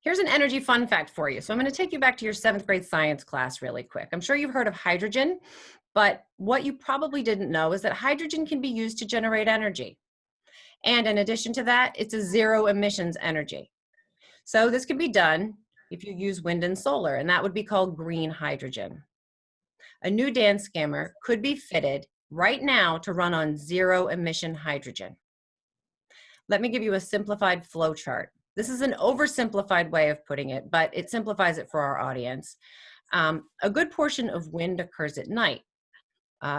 Here's an energy fun fact for you. So I'm going to take you back to your 7th grade science class really quick. I'm sure you've heard of hydrogen, but what you probably didn't know is that hydrogen can be used to generate energy. And in addition to that, it's a zero emissions energy. So this can be done if you use wind and solar, and that would be called green hydrogen. A new Danskammer could be fitted right now to run on zero emission hydrogen. Let me give you a simplified flow chart. This is an oversimplified way of putting it, but it simplifies it for our audience. A good portion of wind occurs at night.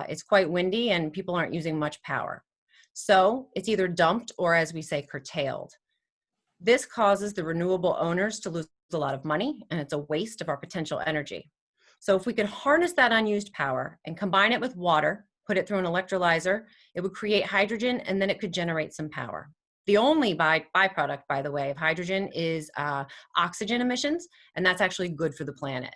It's quite windy and people aren't using much power. So it's either dumped or, as we say, curtailed. This causes the renewable owners to lose a lot of money, and it's a waste of our potential energy. So if we could harness that unused power and combine it with water, put it through an electrolyzer, it would create hydrogen, and then it could generate some power. The only byproduct, by the way, of hydrogen is oxygen emissions, and that's actually good for the planet.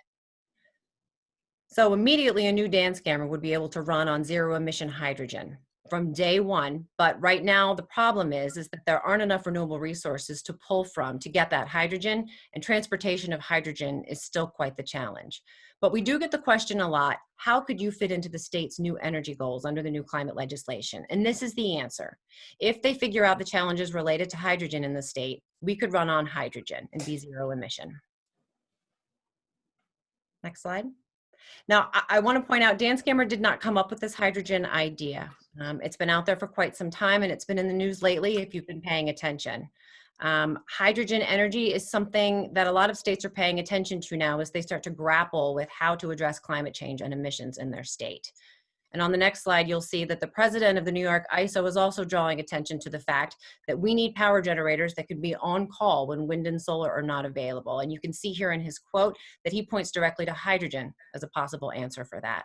So immediately a new Danskammer would be able to run on zero emission hydrogen from day one. But right now the problem is that there aren't enough renewable resources to pull from to get that hydrogen, and transportation of hydrogen is still quite the challenge. But we do get the question a lot, how could you fit into the state's new energy goals under the new climate legislation? And this is the answer. If they figure out the challenges related to hydrogen in the state, we could run on hydrogen and be zero emission. Next slide. Now, I want to point out, Danskammer did not come up with this hydrogen idea. It's been out there for quite some time, and it's been in the news lately if you've been paying attention. Hydrogen energy is something that a lot of states are paying attention to now as they start to grapple with how to address climate change and emissions in their state. And on the next slide, you'll see that the president of the New York ISO is also drawing attention to the fact that we need power generators that can be on call when wind and solar are not available. And you can see here in his quote that he points directly to hydrogen as a possible answer for that.